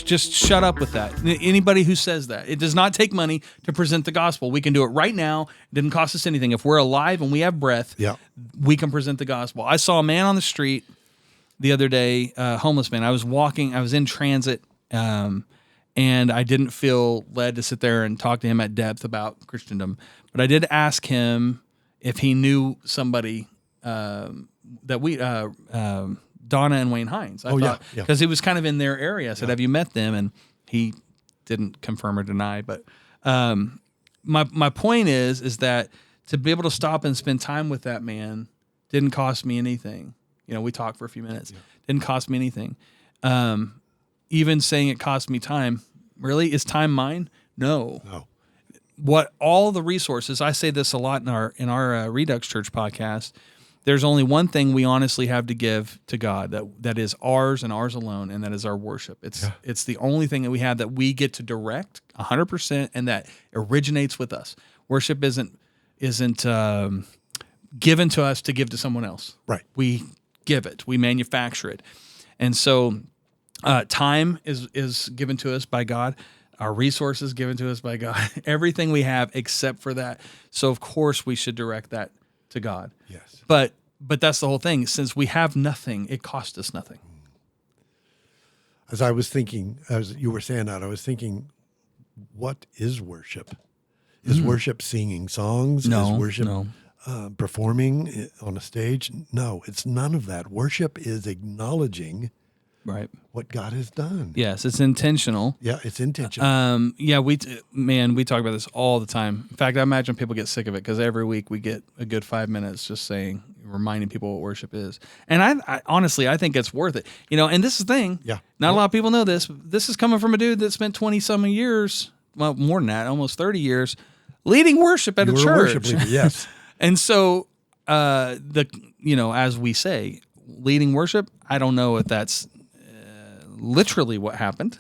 Just shut up with that. Anybody who says that. It does not take money to present the gospel. We can do it right now. It didn't cost us anything. If we're alive and we have breath, we can present the gospel. I saw a man on the street the other day, homeless man. I was in transit, and I didn't feel led to sit there and talk to him at depth about Christendom. But I did ask him if he knew somebody that we... Donna and Wayne Hines. I thought, because he was kind of in their area. I said, have you met them? And he didn't confirm or deny. But my point is that to be able to stop and spend time with that man didn't cost me anything. You know, we talked for a few minutes. Didn't cost me anything. Even saying it cost me time, really? Is time mine? No. What all the resources, I say this a lot in our Redux Church podcast, there's only one thing we honestly have to give to God that is ours and ours alone, and that is our worship. It's the only thing that we have that we get to direct 100%, and that originates with us. Worship isn't given to us to give to someone else. Right. We give it. We manufacture it. And so time is given to us by God. Our resources given to us by God. Everything we have except for that. So of course we should direct that to God. Yes. But that's the whole thing. Since we have nothing, it cost us nothing. As I was thinking, as you were saying that, I was thinking, what is worship? Is worship singing songs? No. Is worship performing on a stage? No, it's none of that. Worship is acknowledging what God has done. Yes, it's intentional. Yeah, it's intentional. We talk about this all the time. In fact, I imagine people get sick of it because every week we get a good 5 minutes just reminding people what worship is. And I honestly, I think it's worth it. You know, and this is the thing. Yeah. Not a lot of people know this. This is coming from a dude that spent 20-some years, well, more than that, almost 30 years, leading worship at a church. Worship leader, yes. And so, as we say, leading worship, I don't know if that's literally what happened,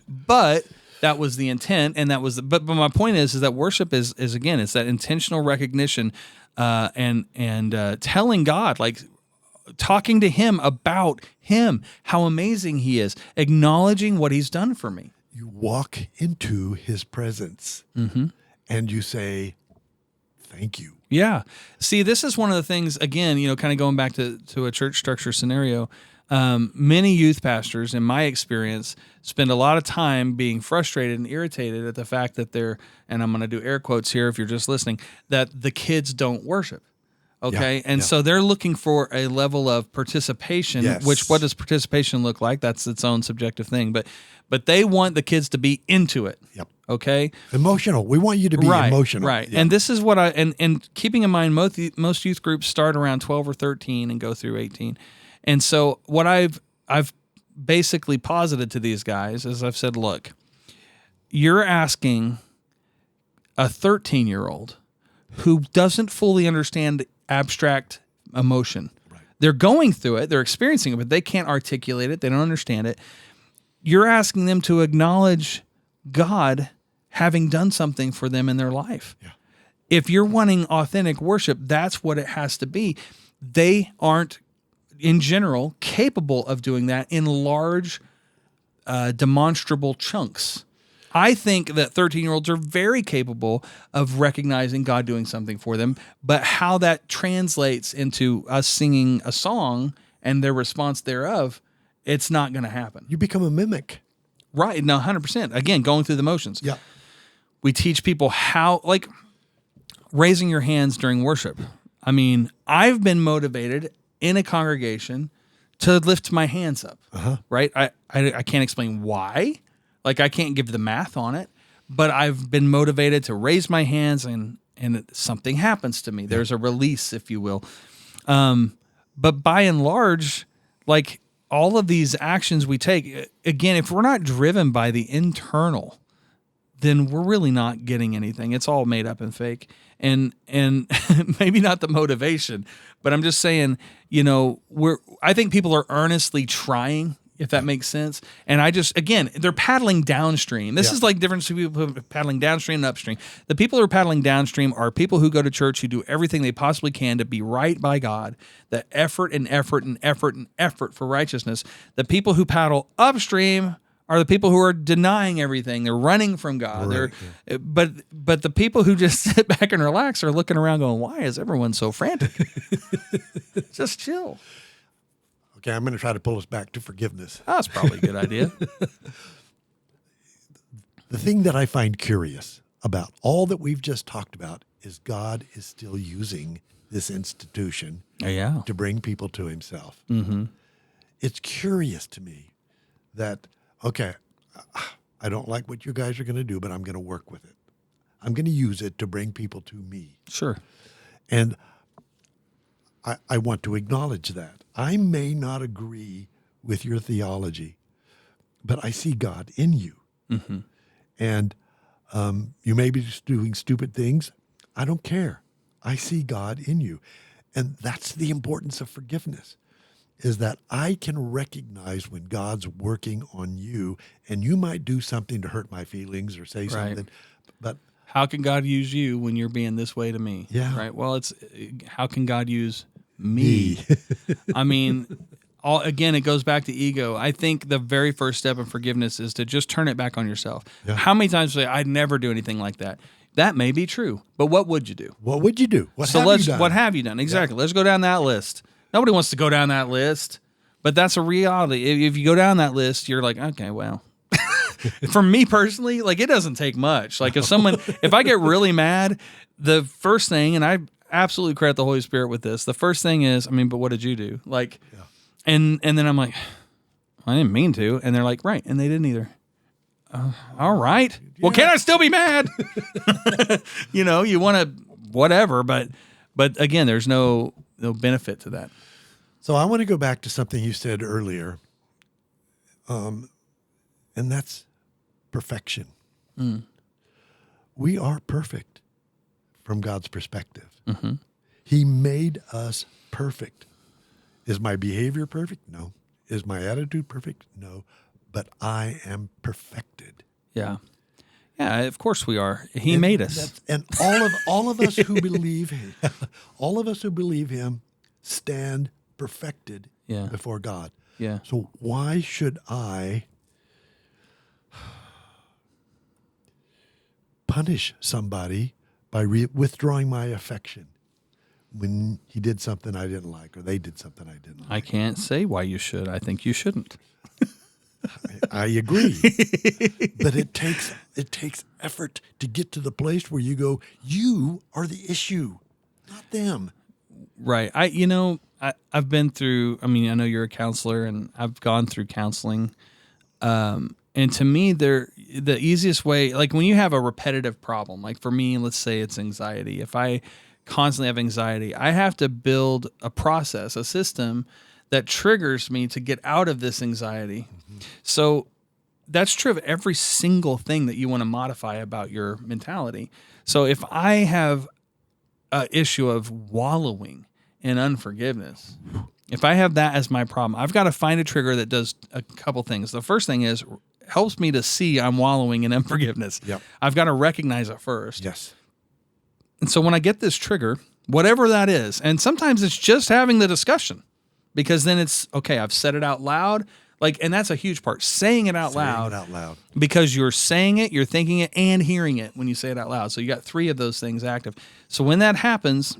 but that was the intent, and that was. But my point is that worship is again, it's that intentional recognition, and telling God, like talking to Him about Him, how amazing He is, acknowledging what He's done for me. You walk into His presence, and you say, "Thank you." Yeah. See, this is one of the things. Again, kind of going back to a church structure scenario. Many youth pastors, in my experience, spend a lot of time being frustrated and irritated at the fact that and I'm going to do air quotes here if you're just listening, that the kids don't worship. Okay. So they're looking for a level of participation, which what does participation look like? That's its own subjective thing. But they want the kids to be into it. Yep. Okay. Emotional. We want you to be emotional. Right. Yeah. And this is what and keeping in mind, most youth groups start around 12 or 13 and go through 18. And so what I've basically posited to these guys is I've said, look, you're asking a 13-year-old who doesn't fully understand abstract emotion. Right. They're going through it, they're experiencing it, but they can't articulate it, they don't understand it. You're asking them to acknowledge God having done something for them in their life. Yeah. If you're wanting authentic worship, that's what it has to be. They aren't, in general, capable of doing that in large, demonstrable chunks. I think that 13-year-olds are very capable of recognizing God doing something for them, but how that translates into us singing a song and their response thereof, it's not going to happen. You become a mimic. Right. No, 100%. Again, going through the motions. Yeah. We teach people how, like raising your hands during worship. I mean, I've been motivated in a congregation to lift my hands up, right? I can't explain why. Like, I can't give the math on it, but I've been motivated to raise my hands and something happens to me. There's a release, if you will. But by and large, like all of these actions we take, again, if we're not driven by the internal, then we're really not getting anything. It's all made up and fake. And maybe not the motivation, but I'm just saying, I think people are earnestly trying, if that makes sense. And again, they're paddling downstream. This is like difference between people paddling downstream and upstream. The people who are paddling downstream are people who go to church, who do everything they possibly can to be right by God, the effort and effort and effort and effort for righteousness. The people who paddle upstream are the people who are denying everything. They're running from God. Right, but the people who just sit back and relax are looking around going, why is everyone so frantic? Just chill. Okay, I'm going to try to pull us back to forgiveness. That's probably a good idea. The thing that I find curious about all that we've just talked about is God is still using this institution to bring people to himself. Mm-hmm. It's curious to me that, okay, I don't like what you guys are going to do, but I'm going to work with it. I'm going to use it to bring people to me. Sure. And I want to acknowledge that. I may not agree with your theology, but I see God in you. Mm-hmm. And you may be just doing stupid things. I don't care. I see God in you. And that's the importance of forgiveness, is that I can recognize when God's working on you, and you might do something to hurt my feelings or say something, but how can God use you when you're being this way to me? Yeah. Right. Well, it's how can God use me? I mean, again, it goes back to ego. I think the very first step in forgiveness is to just turn it back on yourself. Yeah. How many times say I'd never do anything like that? That may be true, but what would you do? What would you do? What have you done? Exactly. Yeah. Let's go down that list. Nobody wants to go down that list, but that's a reality. If you go down that list, you're like, okay, well. For me personally, like, it doesn't take much. Like, if I get really mad, the first thing, and I absolutely credit the Holy Spirit with this, the first thing is, but what did you do? Like, and then I'm like, I didn't mean to. And they're like, right. And they didn't either. All right. Well, can I still be mad? You want to, whatever, but again, there's no benefit to that. So I want to go back to something you said earlier. And that's perfection. Mm. We are perfect from God's perspective. Mm-hmm. He made us perfect. Is my behavior perfect? No. Is my attitude perfect? No. But I am perfected. Yeah. Yeah, of course we are. He made us. And all of us who believe him, all of us who believe him stand perfected before God. Yeah. So why should I punish somebody by withdrawing my affection when he did something I didn't like or they did something I didn't like? I can't say why you should. I think you shouldn't. I agree. But it takes effort to get to the place where you go, you are the issue, not them. Right. I've been through, I know you're a counselor and I've gone through counseling. And to me, the easiest way, like when you have a repetitive problem, like for me, let's say it's anxiety. If I constantly have anxiety, I have to build a process, a system that triggers me to get out of this anxiety. Mm-hmm. So that's true of every single thing that you want to modify about your mentality. So if I have an issue of wallowing in unforgiveness, if I have that as my problem, I've got to find a trigger that does a couple things. The first thing is helps me to see I'm wallowing in unforgiveness. Yep. I've got to recognize it first. Yes. And so when I get this trigger, whatever that is, and sometimes it's just having the discussion, because then it's, okay, I've said it out loud. And that's a huge part, saying it out loud. Because you're saying it, you're thinking it, and hearing it when you say it out loud. So you got 3 of those things active. So when that happens,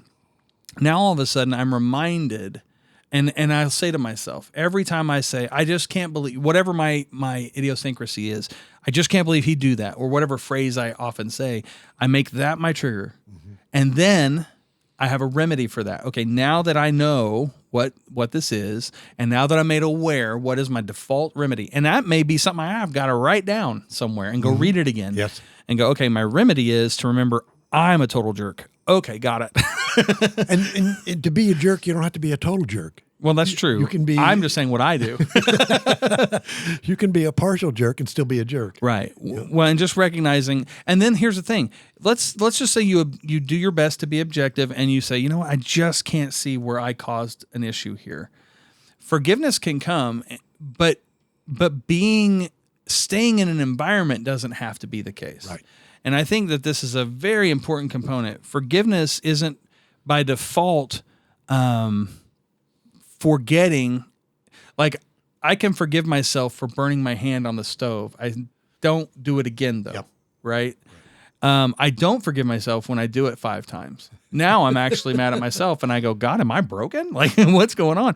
now all of a sudden I'm reminded. And I'll say to myself, every time I say, I just can't believe, whatever my idiosyncrasy is, I just can't believe he'd do that, or whatever phrase I often say, I make that my trigger. Mm-hmm. And then I have a remedy for that. Okay, now that I know what this is, and now that I'm made aware, what is my default remedy? And that may be something I've got to write down somewhere and go read it again. Yes. And go, okay, my remedy is to remember I'm a total jerk. Okay, got it. and to be a jerk, you don't have to be a total jerk. Well, that's true. You can be. I'm just saying what I do. You can be a partial jerk and still be a jerk. Right. Yeah. Well, and just recognizing, and then here's the thing. Let's just say you do your best to be objective, and you say, you know what, I just can't see where I caused an issue here. Forgiveness can come, but staying in an environment doesn't have to be the case. Right. And I think that this is a very important component. Forgiveness isn't by default forgetting. Like, I can forgive myself for burning my hand on the stove. I don't do it again, though. Yep. Right? I don't forgive myself when I do it 5 times. Now I'm actually mad at myself, and I go, God, am I broken? Like, what's going on?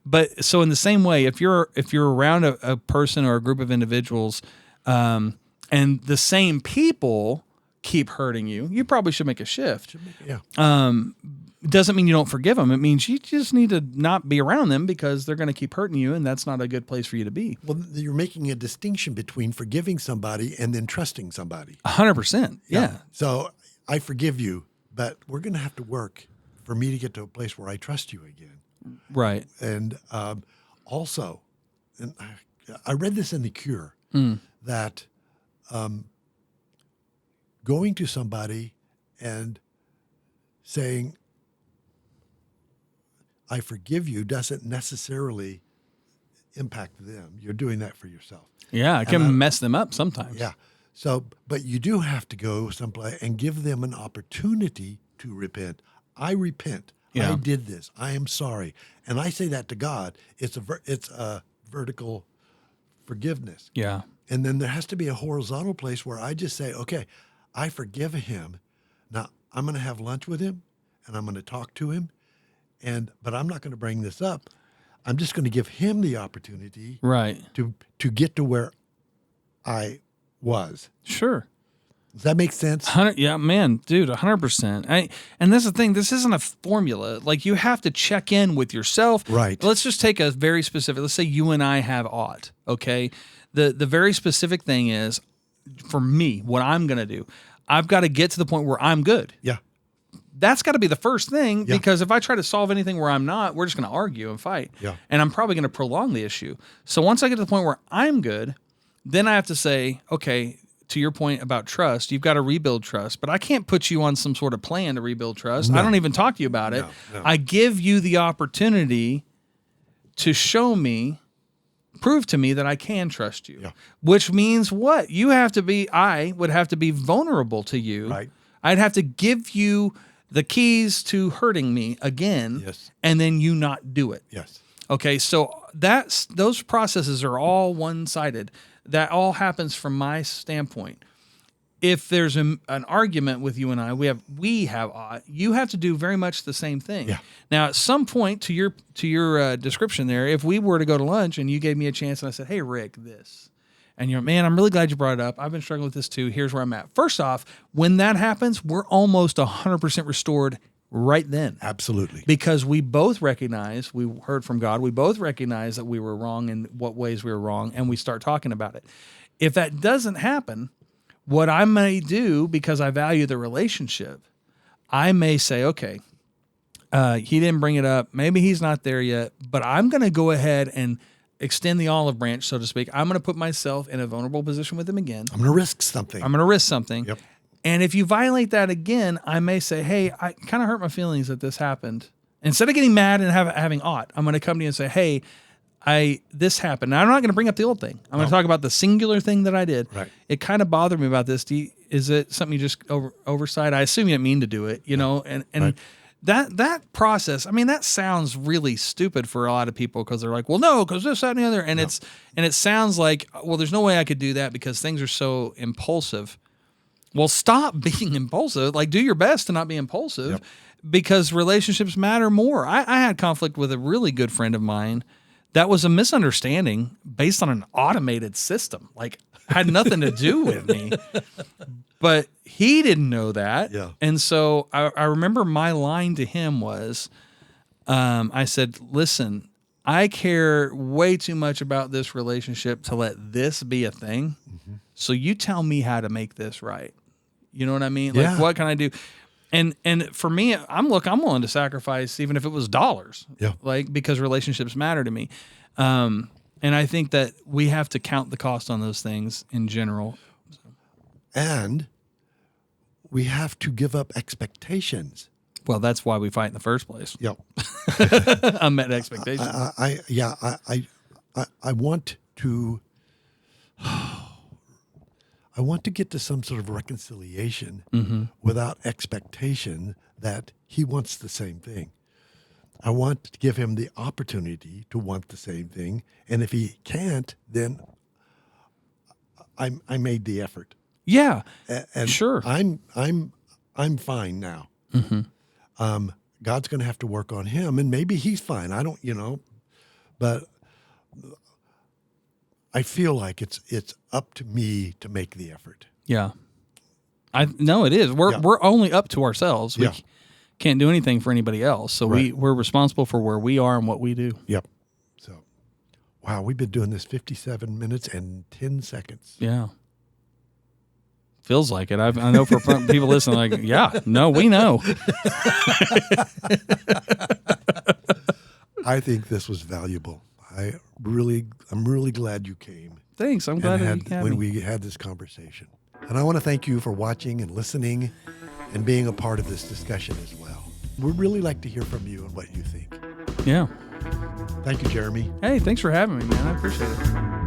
But so in the same way, if you're around a person or a group of individuals, and the same people keep hurting you, you probably should make a shift. Doesn't mean you don't forgive them. It means you just need to not be around them because they're going to keep hurting you, and that's not a good place for you to be. Well, you're making a distinction between forgiving somebody and then trusting somebody. 100%. Yeah. So I forgive you, but we're going to have to work for me to get to a place where I trust you again. Right. And also, and I read this in The Cure, that going to somebody and saying, I forgive you, doesn't necessarily impact them. You're doing that for yourself. Yeah, it can mess them up sometimes. Yeah. So, but you do have to go someplace and give them an opportunity to repent. I repent. Yeah. I did this. I am sorry. And I say that to God. It's a vertical forgiveness. Yeah. And then there has to be a horizontal place where I just say, okay, I forgive him. Now I'm going to have lunch with him and I'm going to talk to him. But I'm not going to bring this up. I'm just going to give him the opportunity to get to where I was. Sure. Does that make sense? Yeah, man, dude, 100%. And that's the thing. This isn't a formula. Like, you have to check in with yourself. Right. Let's just take a very specific. Let's say you and I have aught. Okay. The very specific thing is, for me, what I'm going to do, I've got to get to the point where I'm good. Yeah. That's got to be the first thing, because if I try to solve anything where I'm not, we're just going to argue and fight. Yeah. And I'm probably going to prolong the issue. So once I get to the point where I'm good, then I have to say, okay, to your point about trust, you've got to rebuild trust. But I can't put you on some sort of plan to rebuild trust. No. I don't even talk to you about it. No. I give you the opportunity to prove to me that I can trust you. Yeah. Which means what? I would have to be vulnerable to you. Right. I'd have to give you the keys to hurting me again, and then you not do it. Yes. Okay, so those processes are all one-sided. That all happens from my standpoint. If there's an argument with you and I, we have aught, you have to do very much the same thing. Yeah. Now, at some point, to your description there, if we were to go to lunch and you gave me a chance and I said, hey, Rick, this. And you're, man, I'm really glad you brought it up. I've been struggling with this too. Here's where I'm at. First off, when that happens, we're almost 100% restored right then. Absolutely. Because we both recognize, we heard from God, we both recognize that we were wrong and what ways we were wrong, and we start talking about it. If that doesn't happen, what I may do, because I value the relationship, I may say, okay, he didn't bring it up. Maybe he's not there yet, but I'm going to go ahead and extend the olive branch, so to speak. I'm going to put myself in a vulnerable position with him again. I'm going to risk something. Yep. And if you violate that again, I may say, hey, I kind of hurt my feelings that this happened. Instead of getting mad and having aught, I'm going to come to you and say, hey, this happened. Now, I'm not going to bring up the old thing. I'm going to talk about the singular thing that I did. Right. It kind of bothered me about this. Is it something you just oversight? I assume you didn't mean to do it, and right. That process, I mean, that sounds really stupid for a lot of people, because they're like, well, no, because this, that, and the other. And it sounds like, well, there's no way I could do that because things are so impulsive. Well, stop being impulsive. Like, do your best to not be impulsive, because relationships matter more. I had conflict with a really good friend of mine that was a misunderstanding based on an automated system. Like, had nothing to do with me. But he didn't know that. Yeah. And so I remember my line to him was, I said, listen, I care way too much about this relationship to let this be a thing. Mm-hmm. So you tell me how to make this right. You know what I mean? Like, what can I do? And for me, I'm willing to sacrifice even if it was dollars. Yeah. Like, because relationships matter to me. And I think that we have to count the cost on those things in general. And we have to give up expectations. Well, that's why we fight in the first place. Yep. Unmet expectations. I want to. I want to get to some sort of reconciliation without expectation that he wants the same thing. I want to give him the opportunity to want the same thing, and if he can't, then I made the effort. Yeah, And sure. I'm fine now. God's going to have to work on him, and maybe he's fine. I don't, but I feel like it's up to me to make the effort. Yeah. No, it is. We're only up to ourselves. We can't do anything for anybody else. So we're responsible for where we are and what we do. Yep. So, wow, we've been doing this 57 minutes and 10 seconds. Yeah. Feels like it. I know for people listening, like, yeah, no, we know. I think this was valuable. I'm really glad you came. Thanks. I'm glad that you had when me. we had this conversation. And I want to thank you for watching and listening and being a part of this discussion as well. We'd really like to hear from you and what you think. Yeah. Thank you, Jeremy. Hey, thanks for having me, man. I appreciate it.